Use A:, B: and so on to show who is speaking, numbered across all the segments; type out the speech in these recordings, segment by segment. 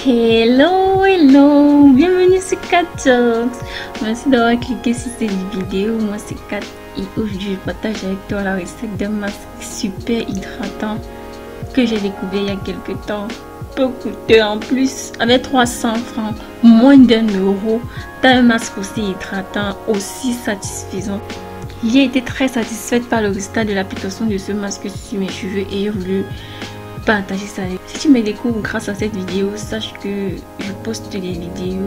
A: Hello, bienvenue sur Katjoks. Merci d'avoir cliqué sur cette vidéo. Moi c'est Kat et aujourd'hui je partage avec toi la recette d'un masque super hydratant que j'ai découvert il y a quelques temps. Peu coûteux en plus, avec 300 francs, moins d'1 €, t'as un masque aussi hydratant, aussi satisfaisant. J'ai été très satisfaite par le résultat de l'application de ce masque sur mes cheveux et j'ai voulu partager ça. Si tu me découvres grâce à cette vidéo, sache que je poste des vidéos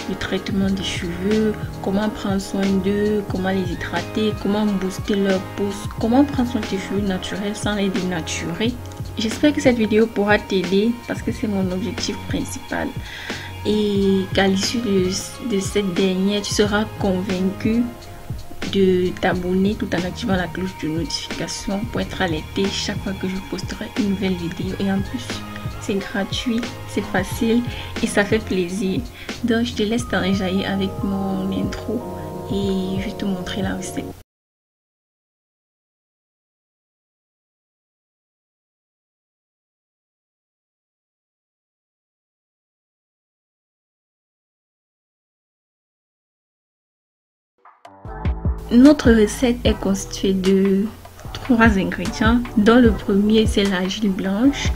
A: du traitement des cheveux, comment prendre soin d'eux, comment les hydrater, comment booster leur pousse, comment prendre soin de tes cheveux naturels sans les dénaturer. J'espère que cette vidéo pourra t'aider parce que c'est mon objectif principal et qu'à l'issue de cette dernière, tu seras convaincu de t'abonner tout en activant la cloche de notification pour être alerté chaque fois que je posterai une nouvelle vidéo. Et en plus c'est gratuit, c'est facile et ça fait plaisir. Donc je te laisse t'enjailler avec mon intro et je vais te montrer la recette. Notre recette est constituée de 3 ingrédients, dont le premier c'est l'argile blanche.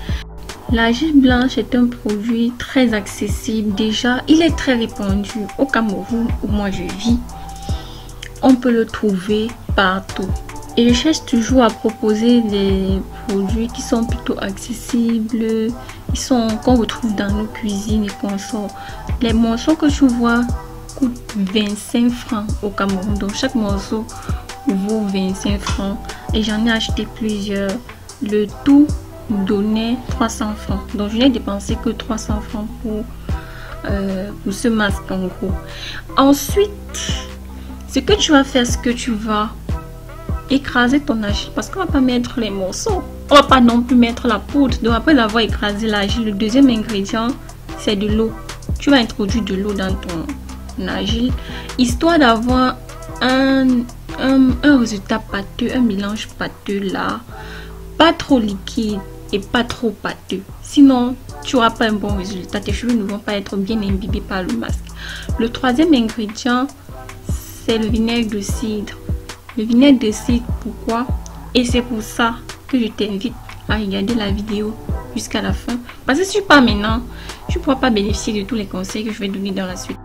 A: L'argile blanche est un produit très accessible. Déjà, il est très répandu au Cameroun où moi je vis. On peut le trouver partout. Et je cherche toujours à proposer des produits qui sont plutôt accessibles, qu'on retrouve dans nos cuisines et qu'on sort. Les morceaux que tu vois coûte 25 francs au Cameroun, donc chaque morceau vaut 25 francs et j'en ai acheté plusieurs. Le tout donnait 300 francs, donc je n'ai dépensé que 300 francs pour ce masque en gros. Ensuite, ce que tu vas faire, c'est que tu vas écraser ton argile parce qu'on va pas mettre les morceaux, on va pas non plus mettre la poudre. Donc après avoir écrasé l'argile, le deuxième ingrédient c'est de l'eau. Tu vas introduire de l'eau dans ton argile histoire d'avoir un résultat pâteux, un mélange pâteux là, pas trop liquide et pas trop pâteux, sinon tu n'auras pas un bon résultat, tes cheveux ne vont pas être bien imbibés par le masque. Le troisième ingrédient c'est le vinaigre de cidre. Le vinaigre de cidre, pourquoi? Et c'est pour ça que je t'invite à regarder la vidéo jusqu'à la fin, parce que si tu pars maintenant, tu ne pourras pas bénéficier de tous les conseils que je vais donner dans la suite.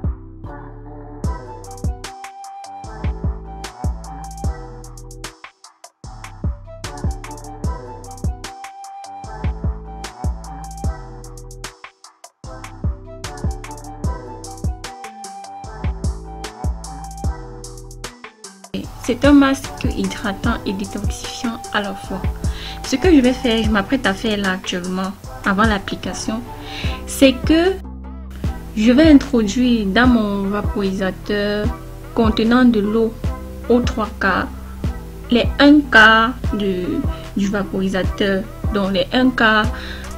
A: C'est un masque hydratant et détoxifiant à la fois. Ce que je vais faire, je m'apprête à faire là actuellement, avant l'application, c'est que je vais introduire dans mon vaporisateur contenant de l'eau aux 3/4, les 1/4 du vaporisateur, donc les 1/4,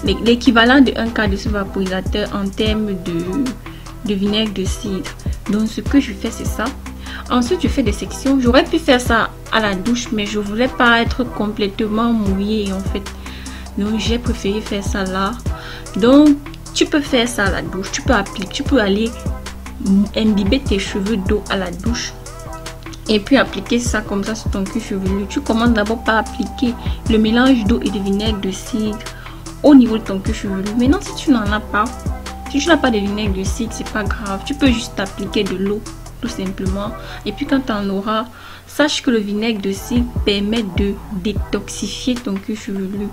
A: l'équivalent de 1/4 de ce vaporisateur en termes de vinaigre de cidre. Donc ce que je fais c'est ça. Ensuite je fais des sections. J'aurais pu faire ça à la douche mais je voulais pas être complètement mouillée en fait, donc j'ai préféré faire ça là. Donc tu peux faire ça à la douche, tu peux aller imbiber tes cheveux d'eau à la douche et puis appliquer ça comme ça sur ton cuir chevelu. Tu commences d'abord par appliquer le mélange d'eau et de vinaigre de cidre au niveau de ton cuir chevelu. Maintenant si tu n'en as pas, si tu n'as pas de vinaigre de cidre, c'est pas grave, tu peux juste appliquer de l'eau tout simplement. Et puis quand tu en auras, sache que le vinaigre de cidre permet de détoxifier ton cuir chevelu.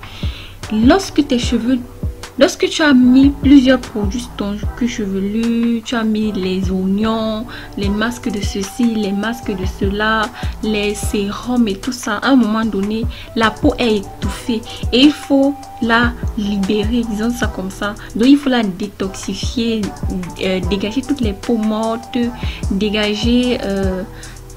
A: Lorsque tu as mis plusieurs produits sur ton cuir chevelu, tu as mis les oignons, les masques de ceci, les masques de cela, les sérums et tout ça, à un moment donné la peau est étouffée et il faut la libérer, disons ça comme ça. Donc il faut la détoxifier, dégager toutes les peaux mortes, dégager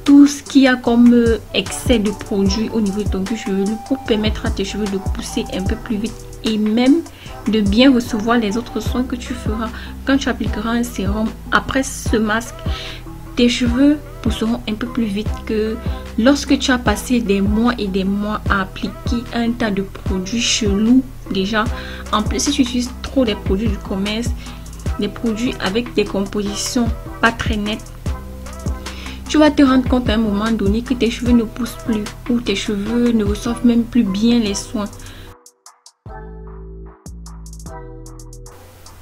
A: tout ce qu'il y a comme excès de produits au niveau de ton cuir chevelu pour permettre à tes cheveux de pousser un peu plus vite et même de bien recevoir les autres soins que tu feras. Quand tu appliqueras un sérum après ce masque, tes cheveux pousseront un peu plus vite que lorsque tu as passé des mois et des mois à appliquer un tas de produits chelous déjà. En plus, si tu utilises trop des produits du commerce, des produits avec des compositions pas très nettes, tu vas te rendre compte à un moment donné que tes cheveux ne poussent plus ou tes cheveux ne reçoivent même plus bien les soins.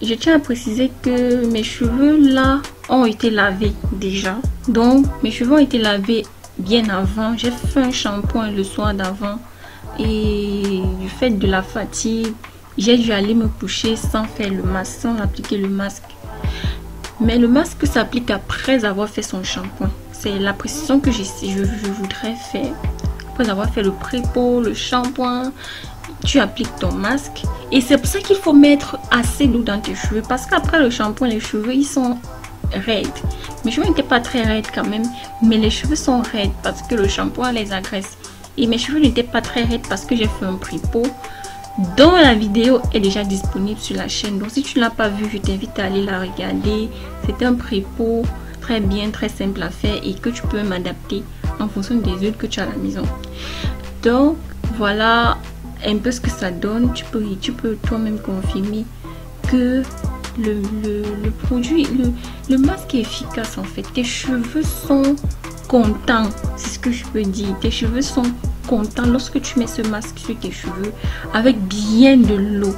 A: Je tiens à préciser que mes cheveux là ont été lavés déjà. Donc mes cheveux ont été lavés bien avant. J'ai fait un shampoing le soir d'avant et du fait de la fatigue, j'ai dû aller me coucher sans faire le masque, sans appliquer le masque. Mais le masque s'applique après avoir fait son shampoing. C'est la précision que je voudrais faire. Après avoir fait le pré-peau, le shampoing, tu appliques ton masque. Et c'est pour ça qu'il faut mettre assez d'eau dans tes cheveux. Parce qu'après le shampoing, les cheveux, ils sont raides. Mes cheveux n'étaient pas très raides quand même. Mais les cheveux sont raides parce que le shampoing les agresse. Et mes cheveux n'étaient pas très raides parce que j'ai fait un pré-peau, dont la vidéo est déjà disponible sur la chaîne. Donc si tu ne l'as pas vue, je t'invite à aller la regarder. C'est un pré-peau très bien, très simple à faire et que tu peux m'adapter en fonction des huiles que tu as à la maison. Donc voilà un peu ce que ça donne. Tu peux toi-même confirmer que le produit, le masque est efficace en fait. Tes cheveux sont contents, c'est ce que je peux dire. Tes cheveux sont contents lorsque tu mets ce masque sur tes cheveux avec bien de l'eau.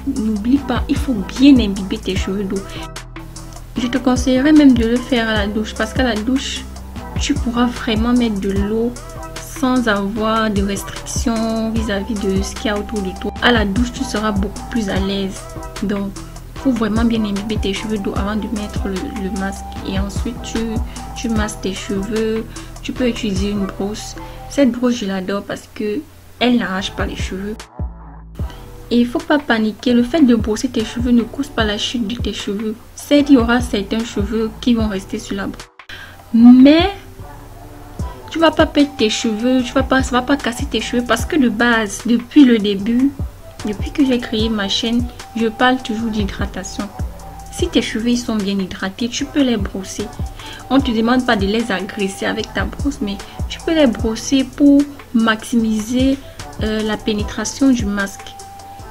A: N'oublie pas, il faut bien imbiber tes cheveux d'eau. Je te conseillerais même de le faire à la douche parce qu'à la douche, tu pourras vraiment mettre de l'eau sans avoir de restrictions vis-à-vis de ce qu'il y a autour de toi. À la douche, tu seras beaucoup plus à l'aise. Donc, il faut vraiment bien imbiber tes cheveux d'eau avant de mettre le masque. Et ensuite, tu masses tes cheveux. Tu peux utiliser une brosse. Cette brosse, je l'adore parce que elle n'arrache pas les cheveux. Et il ne faut pas paniquer. Le fait de brosser tes cheveux ne cause pas la chute de tes cheveux. Certes, il y aura certains cheveux qui vont rester sur la brosse. Mais tu ne vas pas perdre tes cheveux. Ça ne va pas casser tes cheveux. Parce que de base, depuis le début, depuis que j'ai créé ma chaîne, je parle toujours d'hydratation. Si tes cheveux ils sont bien hydratés, tu peux les brosser. On ne te demande pas de les agresser avec ta brosse, mais tu peux les brosser pour maximiser la pénétration du masque.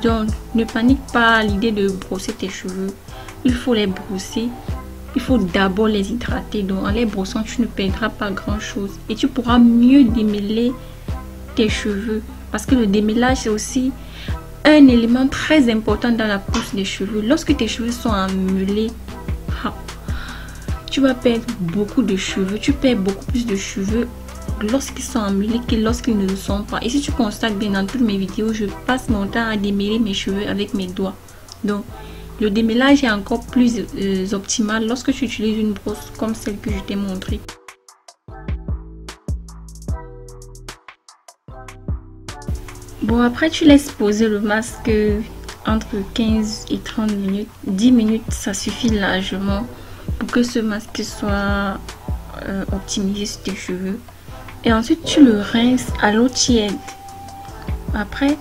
A: Donc, ne panique pas à l'idée de brosser tes cheveux. Il faut les brosser. Il faut d'abord les hydrater. Donc, en les brossant, tu ne perdras pas grand-chose. Et tu pourras mieux démêler tes cheveux. Parce que le démêlage, c'est aussi un élément très important dans la pousse des cheveux. Lorsque tes cheveux sont emmêlés, tu vas perdre beaucoup de cheveux. Tu perds beaucoup plus de cheveux lorsqu'ils sont emmêlés que lorsqu'ils ne le sont pas. Et si tu constates bien dans toutes mes vidéos, je passe mon temps à démêler mes cheveux avec mes doigts. Donc le démêlage est encore plus optimal lorsque tu utilises une brosse comme celle que je t'ai montrée. Bon, après tu laisses poser le masque entre 15 et 30 minutes. 10 minutes ça suffit largement pour que ce masque soit optimisé sur tes cheveux. Et ensuite tu le rinces à l'eau tiède. Après,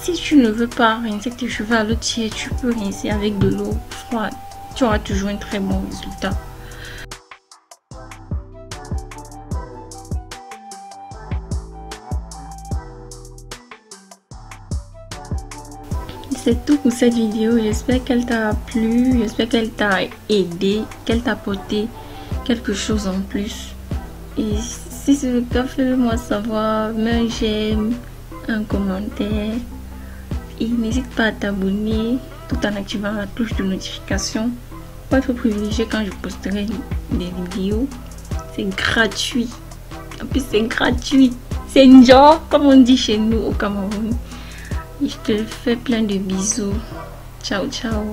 A: si tu ne veux pas rincer tes cheveux à l'eau tiède, tu peux rincer avec de l'eau froide. Tu auras toujours un très bon résultat. C'est tout pour cette vidéo. J'espère qu'elle t'a plu. J'espère qu'elle t'a aidé, qu'elle t'a apporté quelque chose en plus. Et si c'est le cas, fais-le moi savoir. Mets un j'aime, un commentaire. Et n'hésite pas à t'abonner tout en activant la touche de notification pour être privilégié quand je posterai des vidéos. C'est gratuit. En plus, c'est gratuit. C'est une genre, comme on dit chez nous au Cameroun. Je te fais plein de bisous. Ciao, ciao.